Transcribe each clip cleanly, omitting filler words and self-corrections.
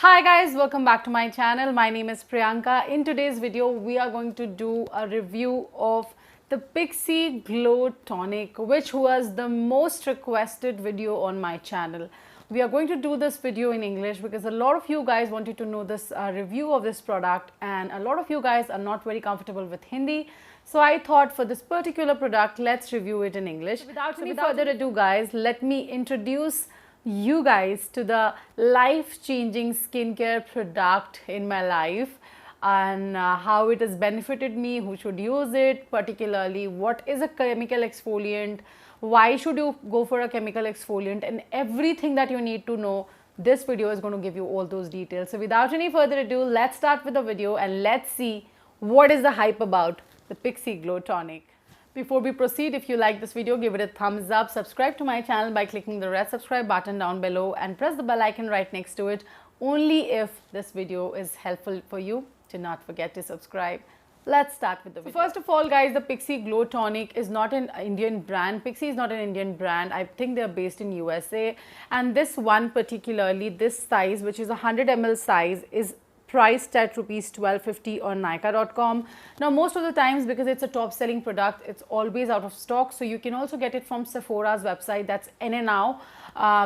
Hi guys, welcome back to my channel. My name is Priyanka. In today's video, we are going to do a review of the Pixi Glow Tonic, which was the most requested video on my channel. We are going to do this video in English because a lot of you guys wanted to know this review of this product, and a lot of you guys are not very comfortable with Hindi. So I thought for this particular product, let's review it in English. Without any further ado guys, let me introduce you guys to the life-changing skincare product in my life and how it has benefited me, who should use it, particularly what is a chemical exfoliant, why should you go for a chemical exfoliant, and everything that you need to know. This video is going to give you all those details. So without any further ado, let's start with the video and let's see what is the hype about the Pixi Glow Tonic. Before we proceed, if you like this video, give it a thumbs up, subscribe to my channel by clicking the red subscribe button down below and press the bell icon right next to it. Only if this video is helpful for you, do not forget to subscribe. Let's start with the video. So first of all guys, the Pixi Glow Tonic is not an Indian brand. Pixi is not an Indian brand. I think they're based in USA, and this one particularly, this size, which is a 100 ml size, is priced at rupees 1250 on Nykaa.com. Now most of the times, because it's a top selling product, it's always out of stock. So you can also get it from Sephora's website, that's NNOW.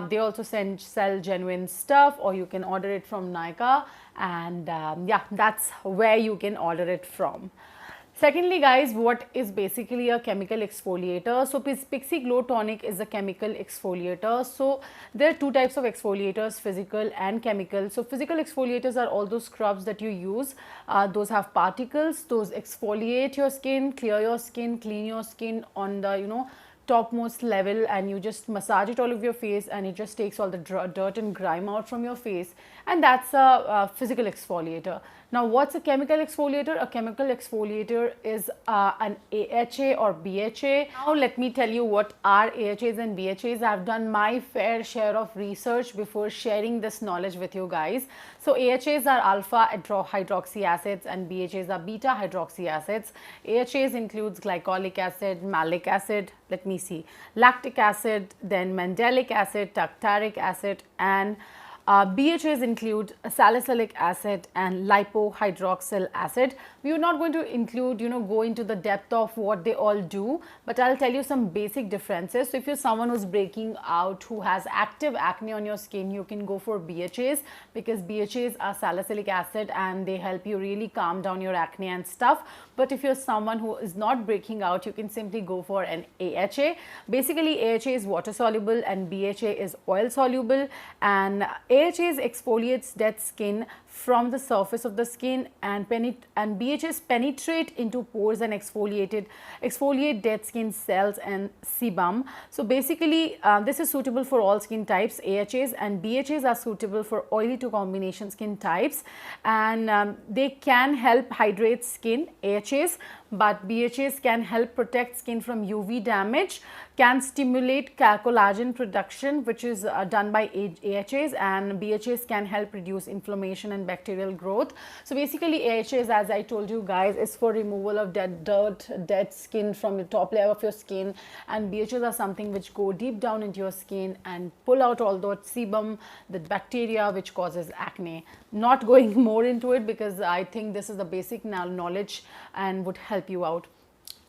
They also sell genuine stuff, or you can order it from Nykaa, and yeah, that's where you can order it from. Secondly guys, what is basically a chemical exfoliator? So Pixi Glow Tonic is a chemical exfoliator. So there are two types of exfoliators, physical and chemical. So physical exfoliators are all those scrubs that you use. Those have particles, those exfoliate your skin, clear your skin, clean your skin on the topmost level, and you just massage it all over your face and it just takes all the dirt and grime out from your face, and that's a physical exfoliator. Now what's a chemical exfoliator? A chemical exfoliator is an AHA or BHA. Now let me tell you what are AHAs and BHAs. I've done my fair share of research before sharing this knowledge with you guys. So AHAs are alpha hydroxy acids and BHAs are beta hydroxy acids. AHAs includes glycolic acid, malic acid, lactic acid, then mandelic acid, tartaric acid, and BHAs include salicylic acid and lipohydroxyl acid. We are not going to include, go into the depth of what they all do, but I'll tell you some basic differences. So if you're someone who's breaking out, who has active acne on your skin, you can go for BHAs, because BHAs are salicylic acid and they help you really calm down your acne and stuff. But if you're someone who is not breaking out, you can simply go for an AHA. Basically, AHA is water soluble and BHA is oil soluble, and AHAs exfoliates dead skin from the surface of the skin, and BHAs penetrate into pores and exfoliate dead skin cells and sebum. So basically, this is suitable for all skin types. AHAs and BHAs are suitable for oily to combination skin types, and they can help hydrate skin, AHAs, but BHAs can help protect skin from UV damage, can stimulate collagen production, which is done by AHAs, and BHAs can help reduce inflammation and bacterial growth. So basically AHAs, as I told you guys, is for removal of dead skin from the top layer of your skin, and BHAs are something which go deep down into your skin and pull out all that sebum, the bacteria which causes acne. Not going more into it because I think this is the basic knowledge and would help you out.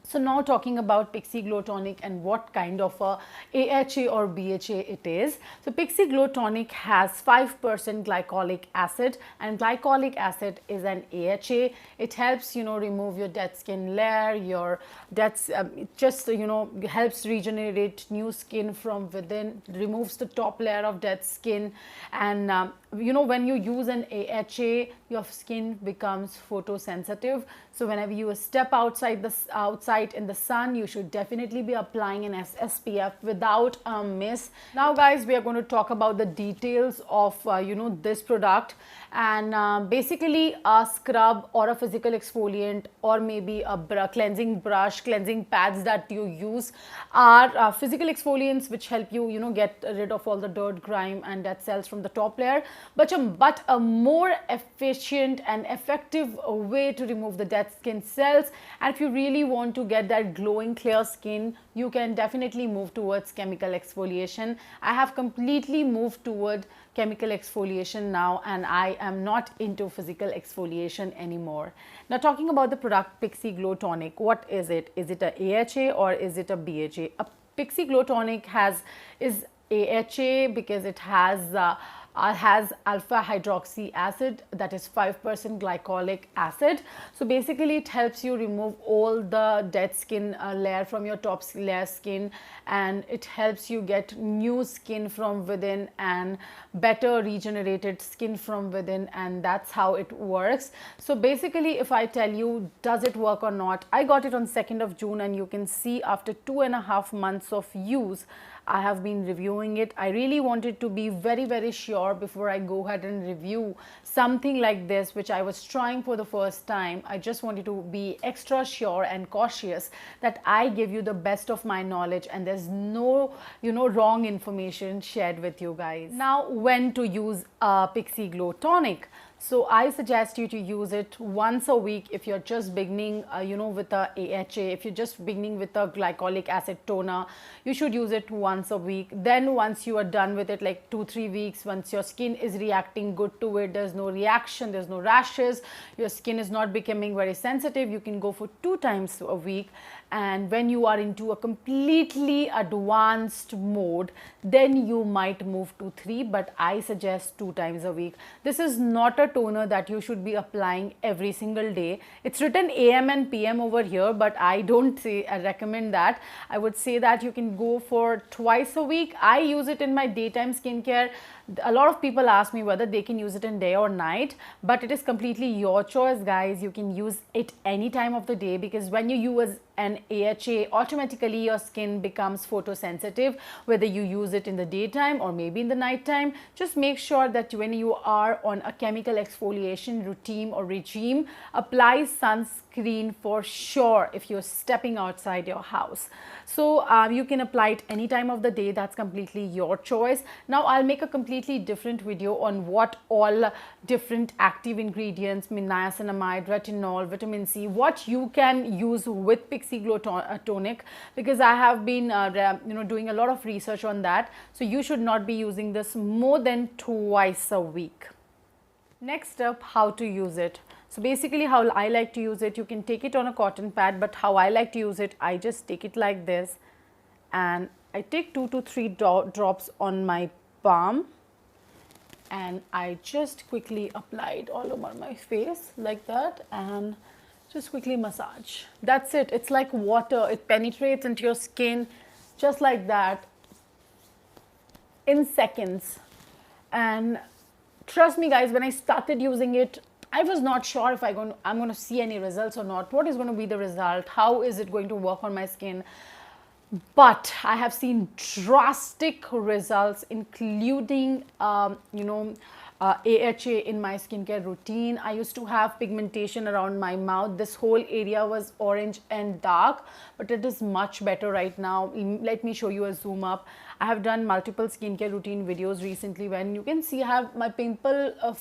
So now talking about Pixi Glow Tonic and what kind of a AHA or BHA it is. So Pixi Glow Tonic has 5% glycolic acid, and glycolic acid is an AHA. It helps remove your dead skin layer, your helps regenerate new skin from within, removes the top layer of dead skin, and when you use an AHA, your skin becomes photosensitive. So whenever you step outside in the sun, you should definitely be applying an SPF without a miss. Now guys, we are going to talk about the details of this product, and basically a scrub or a physical exfoliant, or maybe a cleansing brush, cleansing pads that you use are physical exfoliants which help you get rid of all the dirt, grime and dead cells from the top layer. but a more efficient and effective way to remove the dead skin cells. And if you really want to get that glowing clear skin, you can definitely move towards chemical exfoliation. I have completely moved toward chemical exfoliation now, and I am not into physical exfoliation anymore. Now, talking about the product Pixi Glow Tonic, what is it? Is it a AHA or is it a BHA? A Pixi Glow Tonic is AHA because it has alpha hydroxy acid, that is 5% glycolic acid. So basically it helps you remove all the dead skin layer from your top layer skin, and it helps you get new skin from within and better regenerated skin from within, and that's how it works. So basically, if I tell you does it work or not, I got it on 2nd of June, and you can see after 2.5 months of use, I have been reviewing it. I really wanted to be very sure before I go ahead and review something like this, which I was trying for the first time. I just wanted to be extra sure and cautious that I give you the best of my knowledge and there's no, wrong information shared with you guys. Now, when to use a Pixi Glow Tonic? So I suggest you to use it once a week if you're just beginning, with a AHA. If you're just beginning with a glycolic acid toner, you should use it once a week. Then once you are done with it, like 2-3 weeks, once your skin is reacting good to it, there's no reaction, there's no rashes, your skin is not becoming very sensitive, you can go for 2 times a week. And when you are into a completely advanced mode, then you might move to 3, but I suggest 2 times a week. This is not a toner that you should be applying every single day. It's written AM and PM over here, but I don't recommend that. I would say that you can go for twice a week. I use it in my daytime skincare. A lot of people ask me whether they can use it in day or night, but it is completely your choice, guys. You can use it any time of the day, because when you use an AHA, automatically your skin becomes photosensitive, whether you use it in the daytime or maybe in the nighttime. Just make sure that when you are on a chemical exfoliation routine or regime, apply sunscreen for sure if you're stepping outside your house. So you can apply it any time of the day. That's completely your choice. Now I'll make a completely different video on what all different active ingredients, niacinamide, retinol, vitamin C, what you can use with Pixi Glow Tonic, because I have been doing a lot of research on that. So you should not be using this more than twice a week. Next up, how to use it. So basically how I like to use it, you can take it on a cotton pad, but how I like to use it, I just take it like this and I take 2 to 3 drops on my palm and I just quickly apply it all over my face like that and just quickly massage. That's it. It's like water. It penetrates into your skin just like that in seconds. And trust me guys, when I started using it, I was not sure if I'm going to see any results or not. What is going to be the result? How is it going to work on my skin? But I have seen drastic results, including, AHA in my skincare routine. I used to have pigmentation around my mouth. This whole area was orange and dark, but it is much better right now. Let me show you a zoom up. I have done multiple skincare routine videos recently when you can see I have my pimple of,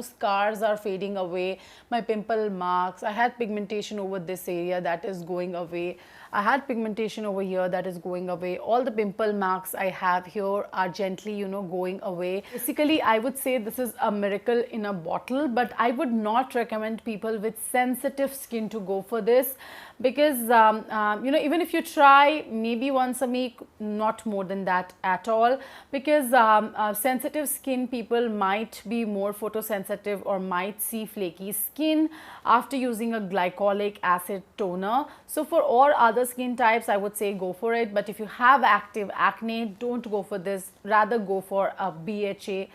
scars are fading away, my pimple marks. I had pigmentation over this area that is going away. I had pigmentation over here that is going away. All the pimple marks I have here are gently, going away. Basically, I would say this is a miracle in a bottle, but I would not recommend people with sensitive skin to go for this, because, even if you try maybe once a week, not more than that at all, because sensitive skin people might be more photosensitive or might see flaky skin after using a glycolic acid toner. So for all other skin types, I would say go for it. But if you have active acne, don't go for this. Rather go for a BHA,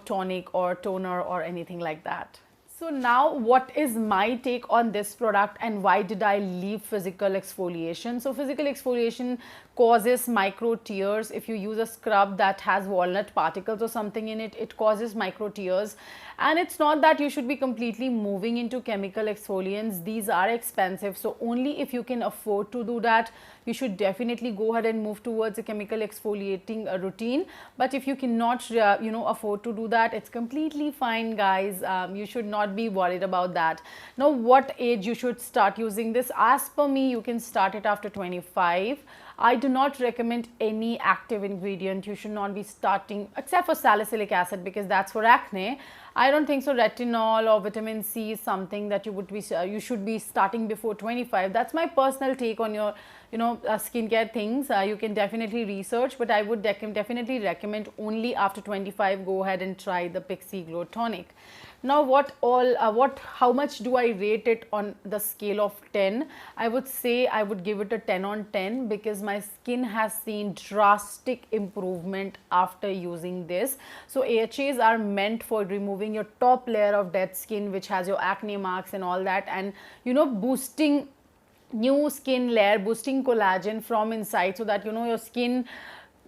tonic or toner or anything like that. So now what is my take on this product and why did I leave physical exfoliation? So physical exfoliation causes micro tears. If you use a scrub that has walnut particles or something in it, it causes micro tears. And it's not that you should be completely moving into chemical exfoliants. These are expensive. So only if you can afford to do that, you should definitely go ahead and move towards a chemical exfoliating routine. But if you cannot, afford to do that, it's completely fine, guys. You should not be worried about that. Now, what age you should start using this? As per me, you can start it after 25. I do not recommend any active ingredient. You should not be starting, except for salicylic acid, because that's for acne. I don't think so. Retinol or vitamin C is something that you should be starting before 25. That's my personal take on your skincare things. You can definitely research, but I would definitely recommend only after 25 go ahead and try the Pixi Glow Tonic. Now how much do I rate it on the scale of 10? I would say I would give it a 10 on 10 because my skin has seen drastic improvement after using this. So AHAs are meant for removing your top layer of dead skin, which has your acne marks and all that, and boosting new skin layer, boosting collagen from inside, so that your skin,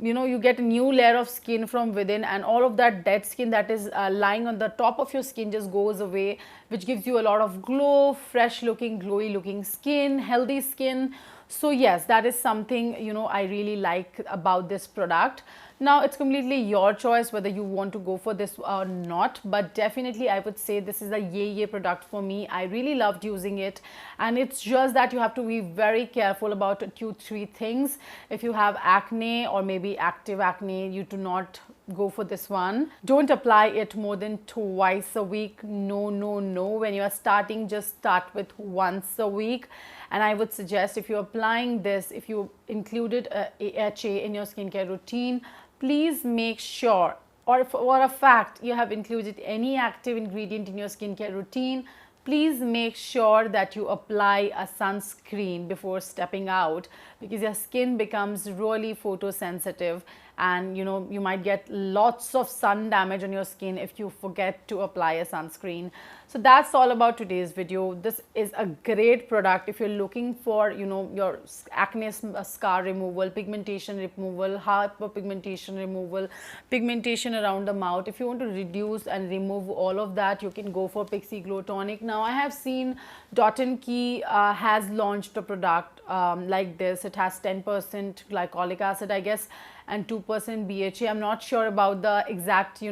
you get a new layer of skin from within, and all of that dead skin that is lying on the top of your skin just goes away, which gives you a lot of glow, fresh looking, glowy looking skin, healthy skin. So yes, that is something I really like about this product. Now it's completely your choice whether you want to go for this or not, but definitely I would say this is a yay product for me. I really loved using it, and it's just that you have to be very careful about 2-3 things. If you have acne or maybe active acne, you do not go for this one. Don't apply it more than twice a week. No. When you are starting, just start with once a week. And I would suggest, if you're applying this, if you included AHA in your skincare routine, please make sure, or for a fact you have included any active ingredient in your skincare routine, please make sure that you apply a sunscreen before stepping out, because your skin becomes really photosensitive, and you might get lots of sun damage on your skin if you forget to apply a sunscreen. So that's all about today's video. This is a great product if you're looking for your acne scar removal, pigmentation removal, hyperpigmentation removal, pigmentation around the mouth. If you want to reduce and remove all of that, you can go for Pixi Glow Tonic. Now I have seen Dot & Key has launched a product like this. It has 10% glycolic acid, I guess, and 2% BHA. I'm not sure about the exact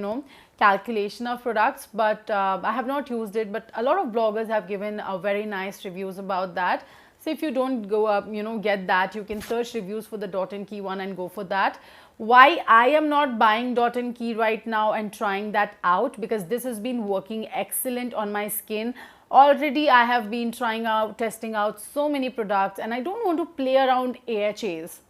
calculation of products, but I have not used it, but a lot of bloggers have given very nice reviews about that. So if you don't go up, get that, you can search reviews for the Dot & Key one and go for that. Why I am not buying Dot & Key right now and trying that out? Because this has been working excellent on my skin. Already I have been testing out so many products, and I don't want to play around AHAs.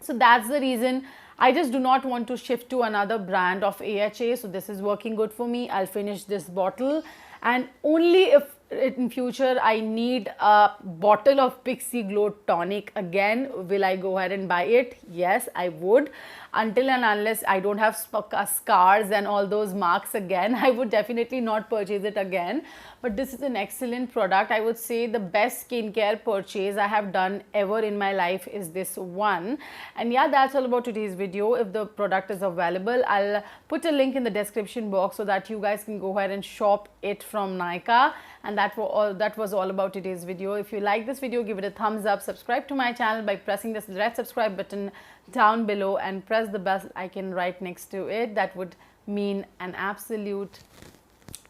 So that's the reason I just do not want to shift to another brand of AHA. So this is working good for me. I'll finish this bottle, and only if in future I need a bottle of Pixi Glow Tonic again, will I go ahead and buy it? Yes, I would. Until and unless I don't have scars and all those marks again, I would definitely not purchase it again. But this is an excellent product. I would say the best skincare purchase I have done ever in my life is this one. And yeah, that's all about today's video. If the product is available, I'll put a link in the description box so that you guys can go ahead and shop it from Nykaa. And that was all about today's video. If you like this video, give it a thumbs up. Subscribe to my channel by pressing this red subscribe button down below, and press the bell icon right next to it. That would mean an absolute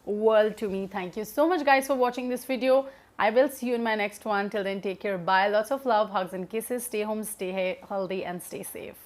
world to me. Thank you so much, guys, for watching this video. I will see you in my next one. Till then, take care. Bye. Lots of love, hugs and kisses. Stay home, stay healthy, and stay safe.